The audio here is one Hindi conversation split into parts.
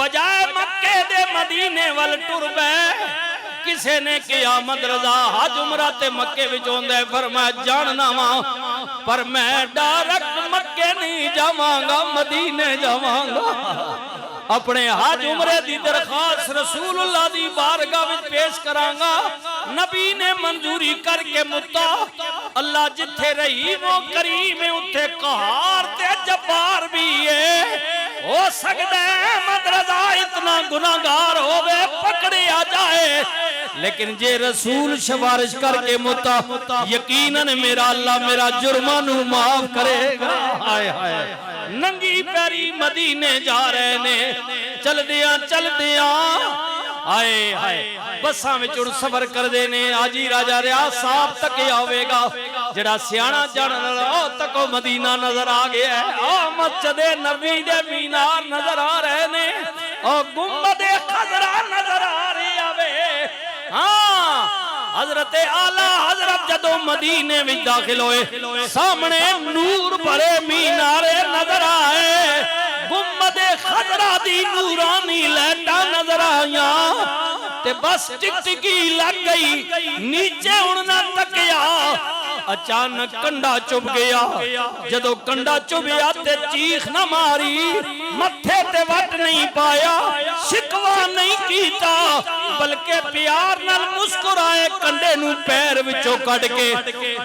बजाए मक्के दे मदीने वल टुर पे किसे ने क़यामत रज़ा हज उमरा ते मक्के विच होंदा है। फरमाया जानना वा पर मैं डायरेक्ट मक्के नहीं जावांगा मदीने जावांगा। अपने हज उमरे दी दरखास्त रसूलुल्लाह दी बारगाह में पेश करांगा। नबी ने मंजूरी करके मुता अल्लाह जिथे रही वो करीम है उथे कहार ते जब्बार भी है। हो सकता है मदरजा इतना गुनाहगार होवे पकड़े आ जाए लेकिन जे रसूल सिफारिश करके मुता यकीनन मेरा अल्लाह मेरा जुर्मानू माफ करेगा। हाय हाय नंगी पैरी मदीने जा रहे ने चलदियां आए हाय बसा में चुड़ सफर कर देने आजी राजा रियाज साहब तक आवेगा जड़ा सियाना जानन वाला तको मदीना नजर आ गया है। आ मस्जिद नबी दे मीनार नजर आ रहे ने और गुंबद खजरा नजर आ रही आवे। हाँ हजरत आला हजरत जदों मदीने में दाखिल होए सामने नूर भरे मीनारे नजर आए। गुंबद खजरा दी नूरानी लाइटां नजर आईया ते बस टिकटिकी लग गई नीचे उड़ना तकिया। अचानक कंडा चुभ गया जदों कंडा चुभया ते चीख न मारी मथे ते वट नहीं पाया शिकवा नहीं कीता बल्कि प्यार नाल मुस्कुराए कंडे नू पैर विचों कट के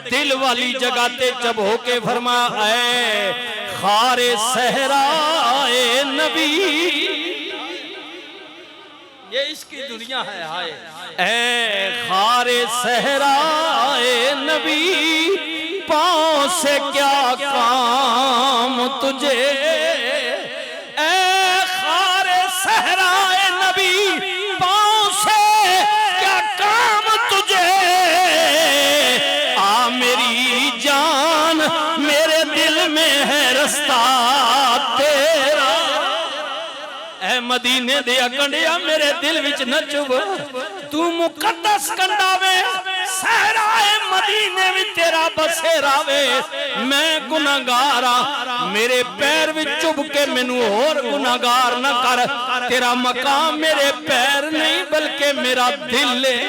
दिल वाली जगह ते चबो के फरमाया ऐ खारे सहरा ए नबी। ये इसकी दुनिया है। हाय ऐ खारे सहरा ए नबी पाँव से क्या काम तुझे। ऐ खारे सहरा ए नबी पाँव से क्या काम तुझे। आ मेरी जान मेरे दिल में है रास्ता तेरा। ऐ मदीने दे कंडिया मेरे दिल विच न चुभ तू मुकद्दस कंडा वे सहरा ए मदीने विच तेरा बसेरा वे। मैं गुनाहगार हां मेरे पैर विच चुभ के मैनू होर गुनाहगार न कर। तेरा मकाम मेरे पैर नहीं बल्कि मेरा दिल है।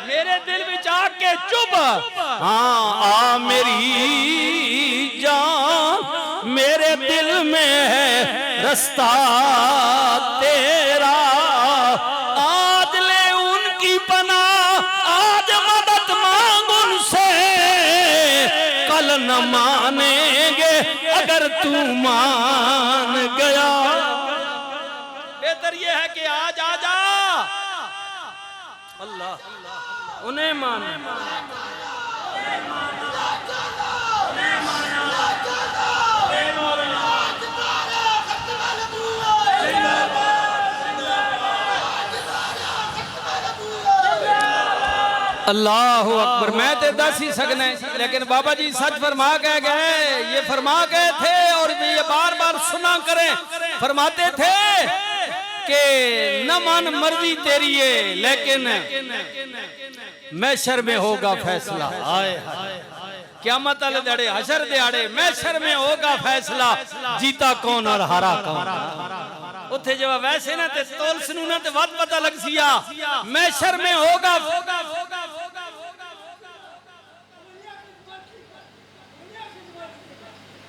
मेरे दिल विच आके चुभ हाँ आ मेरी जान मेरे दिल में है रास्ता तेरा। आज ले उनकी पनाह आज मदद मांग उनसे कल न मानेंगे अगर तू मान गया। बेहतर ये है कि आज आ जा अल्लाह उन्हें मान अल्लाहु अकबर। मैं तो दस ही सकना लेकिन बाबा जी सच फरमा के गए ये फरमा गए थे और ये बार बार सुना करें फरमाते थे कि न मन मर्जी तेरी है लेकिन महशर में होगा फैसला। आए क़यामत वाले दिहाड़े हशर दिहाड़े महशर में होगा फैसला जीता कौन और हारा कौन। उथे जब वैसे ना ते तोल सनू ना ते वद पता लग सिया महशर में होगा।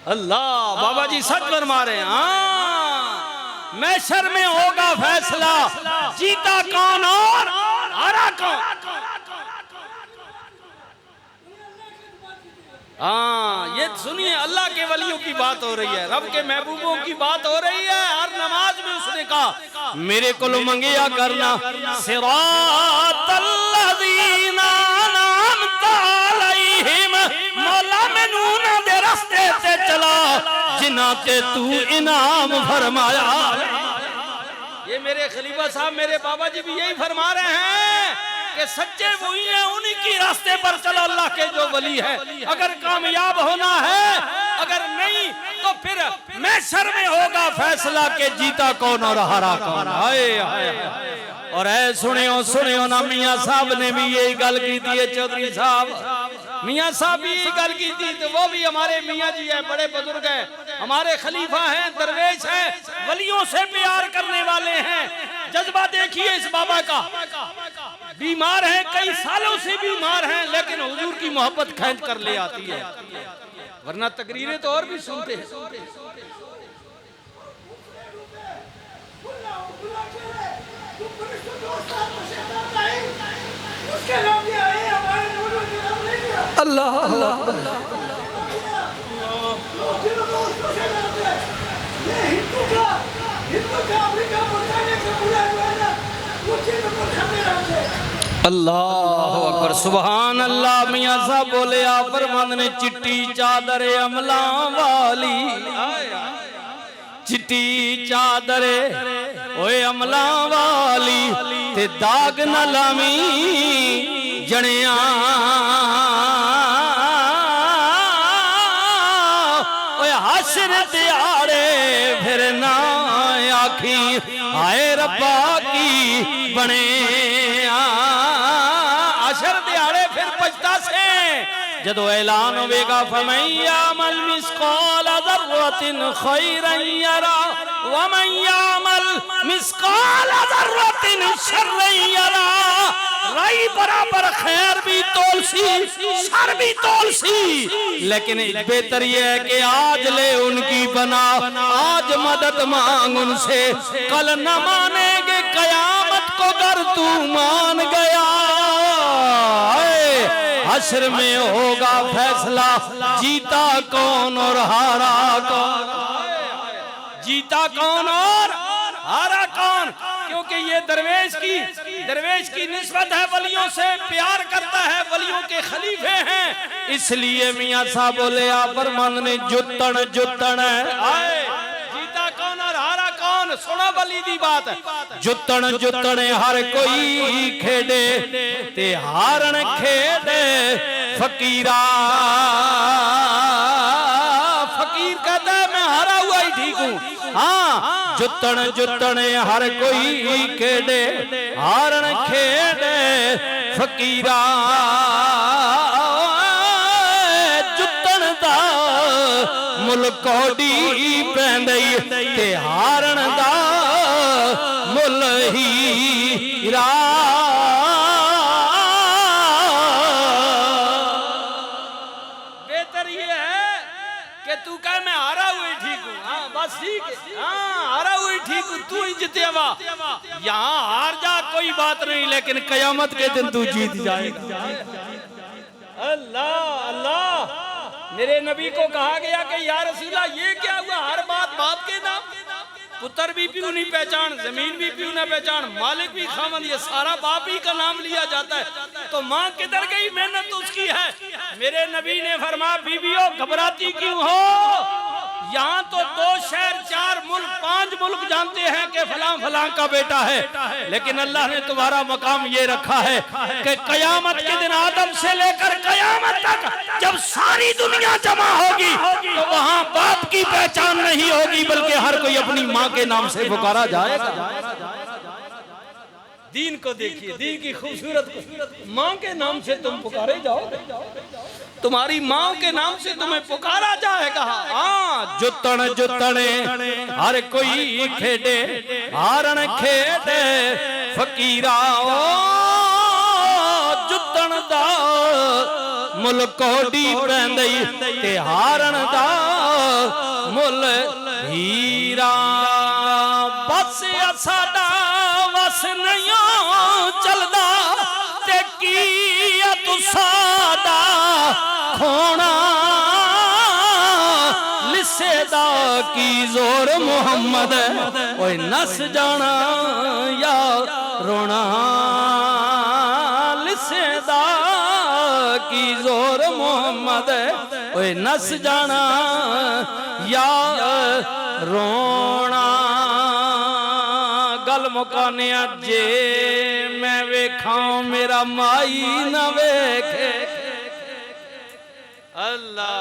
अल्लाह बाबा जी सच फरमा रहे हैं। हाँ महशर में होगा फैसला जीता कौन और हारा कौन। हाँ ये सुनिए अल्लाह के वलियों की बात हो रही है रब के महबूबों की बात हो रही है। हर नमाज में उसने कहा मेरे को मंगिया करना सिरातल लज़ीना अनअमता अलैहिम मौला मैनू ना दे रास्ते ते चला जिन्हां ते तू इनाम फरमाया। ये मेरे खलीफा साहब मेरे बाबा जी भी यही फरमा रहे हैं कि सच्चे वही हैं उन्हीं की रास्ते पर चलो अल्लाह के जो वली है। अगर कामयाब होना है अगर नहीं तो फिर महशर में होगा फैसला के जीता कौन और हारा कौन। हाय और ऐ सुनियो सुनियो ना मियां साहब ने भी यही गल की थी चौधरी साहब मियाँ साहब भी गल की थी, तो वो भी हमारे मियाँ जी है, बड़े बुजुर्ग हैं, हमारे खलीफा हैं, दरवेश हैं, वलियों से प्यार करने वाले हैं। जज्बा देखिए इस बाबा का, बीमार हैं, कई सालों से बीमार हैं, लेकिन हुजूर की मोहब्बत खींच कर ले आती है, वरना तकरीरें तो और भी सुनते हैं। अल्लाह अल्लाह अल्लाह अकबर सुभान अल्लाह। मियाँ साहब बोले आप फरमांदे ने चिट्टी चादर अमला वाली, चिट्टी चादर ओए अमला वाली, ते दाग न लावी जनिया ओए हशर दिहाड़े फिर ना आखी आए रब्बा की बने, हशर दिहाड़े फिर पछता से जदों ऐलान होवेगा फमैयामल मिस्काल ज़र्रतिन खैरन यरा वमन यामल मिस्काल ज़र्रतिन शर्रन यरा। राई बराबर खैर भी तोलसी शर भी तोलसी, लेकिन बेहतर यह है कि आज ले उनकी बना, आज मदद मांग उनसे, कल न मानेंगे कयामत को अगर तू मान गया। हश्र में होगा फैसला, जीता कौन और हारा कौन, जीता कौन और हारा कौन, क्योंकि ये दरवेश की निस्बत है, वलियों से प्यार करता है, वलियों के खलीफे हैं। इसलिए मियाँ साहब बोले आप फरमान ने जुतन जुतन आए, जीता कौन और हारा कौन, सुनो वली दी बात, जुतन जुतन हर कोई खेडे ते हारन खेडे फकीरा। फकीर कहता है मैं हारा हुआ ही ठीक हूँ, हाँ जुतन जुतन हर कोई खेडे हारन खेडे फकीरा। जुतन दा मुल कौड़ी पैंदई ते हारन दा मुल हीरा। बेहतर ये है कि तू कह मैं हारा हुई ठीक हूँ, हाँ बस ठीक है, हाँ हारा हुई ठीक हूँ, तू ही जितेगा। यहाँ हार जा कोई बात नहीं, लेकिन कयामत के दिन तू जीत जाएगा। अल्लाह अल्लाह। मेरे नबी को कहा गया कि या रसूला ये क्या हुआ, हर बात बाप के नाम, पुत्र भी प्यू नहीं पहचान, जमीन भी प्यू ना पहचान, मालिक भी खामन, ये सारा बाप ही का नाम लिया जाता है, तो माँ किधर गई, मेहनत उसकी है। मेरे नबी ने फरमाया बीवियों घबराती क्यों हो, यहाँ तो 2 शहर 4 मुल्क 5 मुल्क जानते हैं कि फलां फलां का बेटा है, लेकिन अल्लाह ने तुम्हारा मकाम ये रखा है कि कयामत के दिन आदम से लेकर कयामत तक जब सारी दुनिया जमा होगी तो वहाँ बाप की पहचान नहीं होगी, बल्कि हर कोई अपनी माँ के नाम से पुकारा जाएगा। दीन को देखिए, दीन की खूबसूरत को, माँ के नाम से तुम पुकारे जाओ, तुम्हारी माँ के नाम से तुम्हें पुकारा जाएगा। हाँ जुतन जुतने हर कोई खेडे हारन खेडे फकीरा। जुतन दा मुल कौड़ी पैंदई ते हारन दा मुल हीरा। बस साडा वस नहीं चलदा ते की तू साडा खोना, लिसे दा की जोर मोहम्मद ओए नस जाना या रोना। लिसे दा की जोर मोहम्मद ओए नस जाना या रोना। गल मुकाने जे मैं वेखा मेरा माई न वेखे। अल्लाह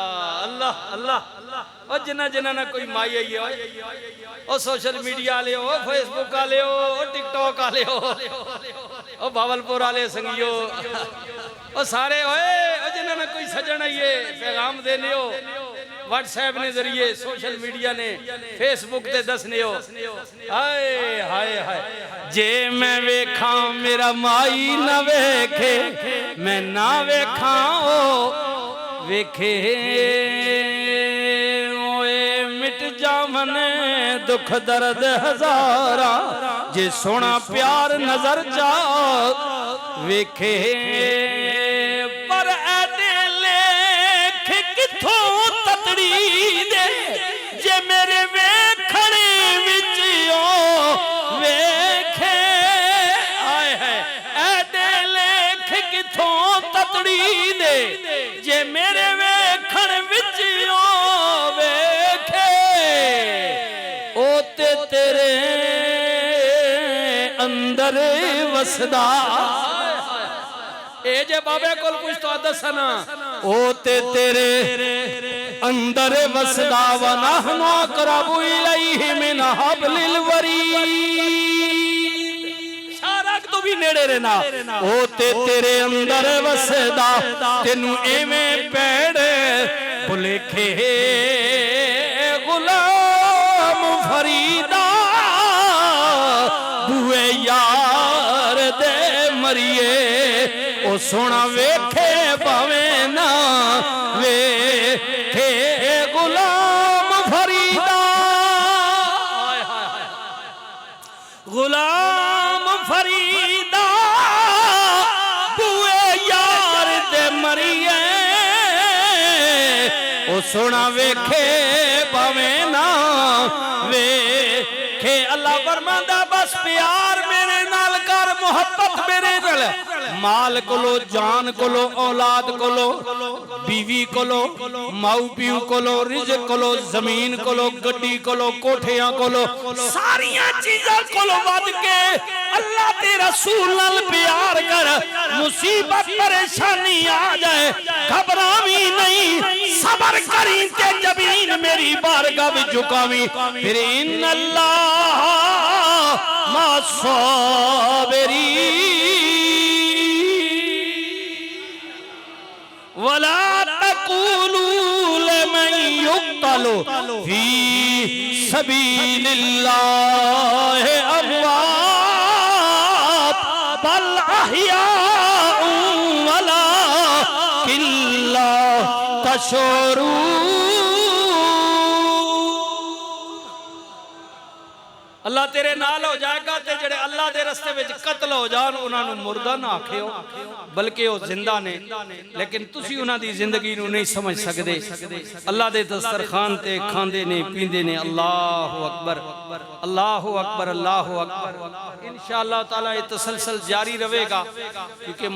अल्लाह अल्लाह। और जिन्ना जिन्ना ना कोई माई आई है, और सोशल मीडिया वाले हो, फेसबुक वाले हो, टिकटॉक वाले हो, और भावलपुर वाले संगियो, और सारे होए जिन्ना ना कोई सजन ये पैगाम देने हो व्हाट्सएप ने जरिए सोशल मीडिया ने फेसबुक ते दसने हो हाय हाय हाय जे मैं वेखा मेरा माई ना वेखे मैं ना वेखा ओ वेखे ओए मिट जावन दुख दर्द हजारा जे सोना प्यार नजर जा वेखे पर ऐदे लेख किथों ततड़ी दे जे मेरे वेखणे विच ओ वेखे आए है ऐदे लेख किथों ततड़ी दे जे मेरे वेखण विच ओ वेखे ओ ते तेरे अंदर वसदा ए जे बाबे कोल कुछ तो दसना ओ ते तेरे अंदर वसदा व नहनु अक़रबु इलैहि मिन हब्लिल वरीद शारक तो भी नेड़े रहना ओ ते तेरे अंदर वसदा तेनू एवें पैड़ भुलेखे गुलाम फरीदा बुए यार दे मरिए ओ सोना वेखे भावे ना वेखे गुलाम फरीदा गुलाम फरीदा बुए यार दे मरिए ओ सोना वेखे भावे ना वेखे अल्लाह फरमांदा बस प्यार मेरे नाल कर मोहब्बत मेरे नाल माल कोलो जान कोलो औलाद कोलो बीवी कोलो माऊ पिऊ कोलो रिज़्क़ कोलो जमीन कोलो गड्डी कोलो कोठियां कोलो सारियां चीज़ां कोलो वध के अल्लाह ते रसूल नाल प्यार कर मुसीबत परेशानी आ जाए घबरावी नहीं सबर करी ते जबीन मेरी बारगाह में झुकावी फिर इन्नल्लाह मा साबिरीन वला तक़ूलू लिमन युक़्तलु फी सबीलिल्लाहि अमवात बल अहयाउ वलाकिन ला तशऊरून अल्लाह तेरे नाल हो जाएगा ते जेड़े अल्लाह दे रस्ते विच कत्ल हो जान उन्हां नूं मुर्दा ना आखियो बल्कि वो जिंदा ने लेकिन तुसी उन्हां दी जिंदगी नूं नहीं समझ सकदे अल्लाह दे दस्तरखान ते खांदे ने पींदे ने अल्लाहु अकबर अल्लाहु अकबर अल्लाहु अकबर इंशाअल्लाह ताला ये तसलसल जारी रहेगा क्योंकि